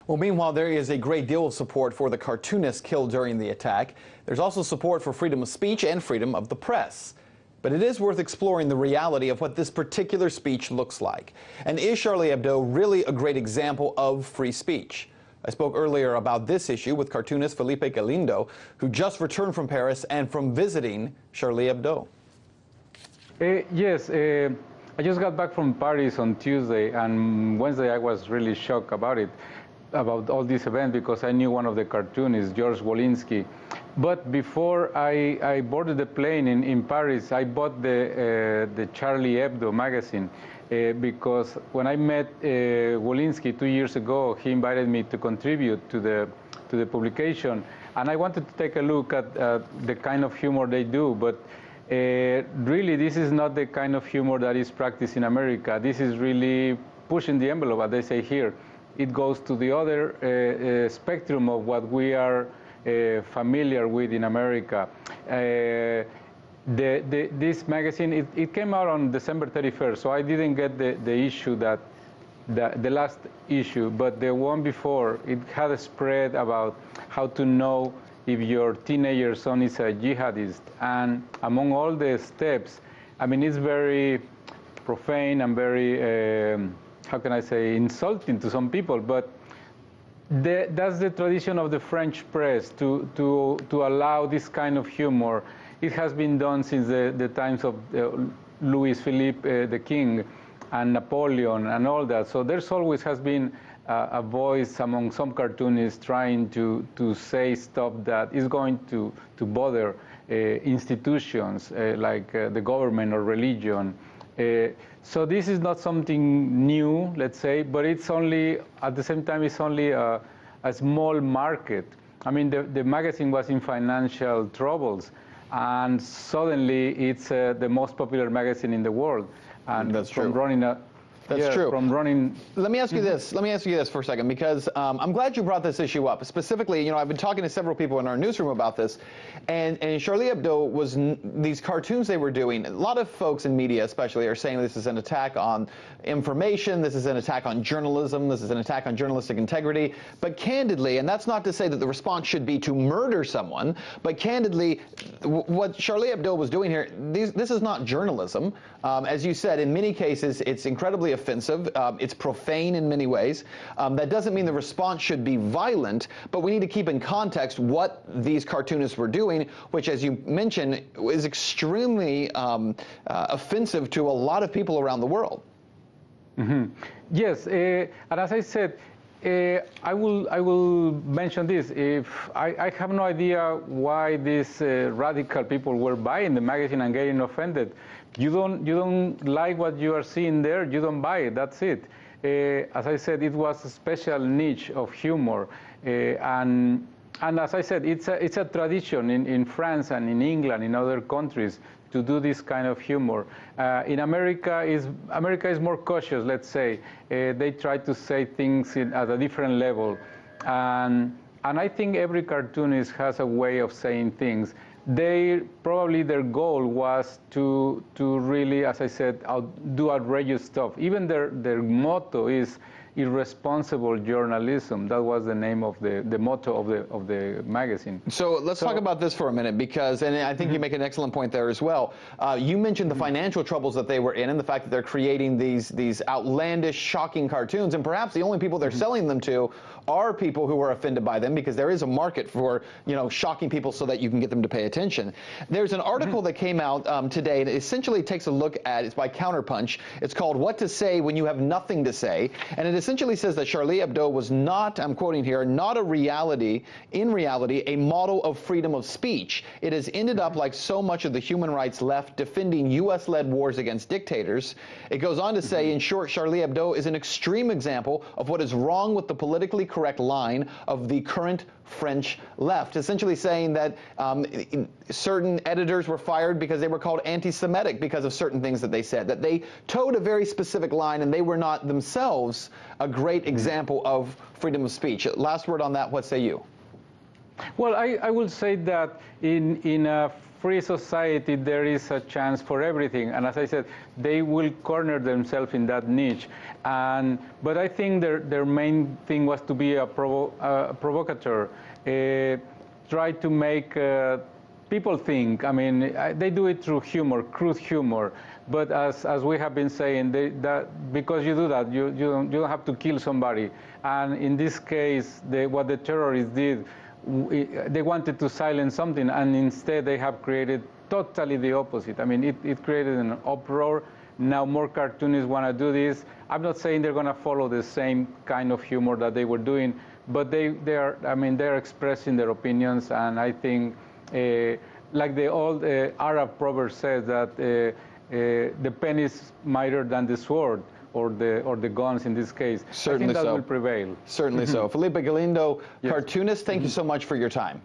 Well, meanwhile, there is a great deal of support for the cartoonist killed during the attack. There's also support for freedom of speech and freedom of the press. But it is worth exploring the reality of what this particular speech looks like. And is Charlie Hebdo really a great example of free speech? I spoke earlier about this issue with cartoonist Felipe Galindo, who just returned from Paris and from visiting Charlie Hebdo. Yes, I just got back from Paris on Tuesday, and Wednesday I was really shocked about it, about all this event, because I knew one of the cartoonists, George Wolinski. But before I boarded the plane in Paris, I bought the Charlie Hebdo magazine because when I met Wolinski 2 years ago, he invited me to contribute to the publication, and I wanted to take a look at the kind of humor they do. But really, this is not the kind of humor that is practiced in America. This is really pushing the envelope, as they say here. It goes to the other spectrum of what we are familiar with in America. This magazine, it came out on December 31st, so I didn't get the issue the last issue, but the one before, it had a spread about how to know if your teenager son is a jihadist. And among all the steps, I mean, it's very profane and very, how can I say, insulting to some people, but that's the tradition of the French press, to allow this kind of humor. It has been done since the times of Louis Philippe the King and Napoleon and all that. So there's always has been a voice among some cartoonists trying to say stuff that is going to bother institutions like the government or religion. So this is not something new, let's say, but it's only, at the same time, it's only a small market. I mean, the magazine was in financial troubles, and suddenly it's the most popular magazine in the world. And that's from true. running a That's true. From running. Let me ask you this. Let me ask you this for a second, because I'm glad you brought this issue up. Specifically, you know, I've been talking to several people in our newsroom about this, and Charlie Hebdo was these cartoons they were doing. A lot of folks in media, especially, are saying this is an attack on information. This is an attack on journalism. This is an attack on journalistic integrity. But candidly, and that's not to say that the response should be to murder someone, but candidly, what Charlie Hebdo was doing here, this is not journalism. As you said, in many cases, it's incredibly offensive. It's profane in many ways. That doesn't mean the response should be violent, but we need to keep in context what these cartoonists were doing, which, as you mentioned, is extremely offensive to a lot of people around the world. Mm-hmm. Yes, and as I said, I will mention this. If I have no idea why these radical people were buying the magazine and getting offended. You don't like what you are seeing there, you don't buy it, that's it. As I said, it was a special niche of humor. And as I said, it's a tradition in France and in England, in other countries, to do this kind of humor. In America is more cautious, let's say. They try to say things at a different level. And I think every cartoonist has a way of saying things. Probably their goal was to really, as I said, do outrageous stuff. Even their motto is irresponsible journalism. That was the name of the motto of the magazine. So let's talk about this for a minute, because, and I think you make an excellent point there as well. You mentioned the financial troubles that they were in, and the fact that they're creating these outlandish, shocking cartoons, and perhaps the only people they're selling them to are people who are offended by them, because there is a market for, you know, shocking people so that you can get them to pay attention. There's an article that came out today that essentially takes a look at, it's by Counterpunch. It's called "What to Say When You Have Nothing to Say," and it essentially says that Charlie Hebdo was not, I'm quoting here, not in reality, a model of freedom of speech. It has ended up like so much of the human rights left, defending U.S.-led wars against dictators. It goes on to say, in short, Charlie Hebdo is an extreme example of what is wrong with the politically correct line of the current French left, essentially saying that certain editors were fired because they were called anti-Semitic because of certain things that they said, that they towed a very specific line, and they were not themselves a great example of freedom of speech. Last word on that, what say you? Well, I will say that in a free society, there is a chance for everything. And as I said, they will corner themselves in that niche. But I think their main thing was to be a provocateur, try to make people think. I mean, they do it through humor, crude humor. But as we have been saying, because you do that, you don't have to kill somebody. And in this case, what the terrorists did, they wanted to silence something, and instead they have created totally the opposite. I mean, it created an uproar. Now more cartoonists want to do this. I'm not saying they're going to follow the same kind of humor that they were doing, but they're expressing their opinions, and I think, like the old Arab proverb says, that the pen is mightier than the sword, or the guns in this case. Certainly I think that so. will prevail. Certainly so. Felipe Galindo, cartoonist, thank you so much for your time.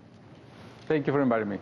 Thank you for inviting me.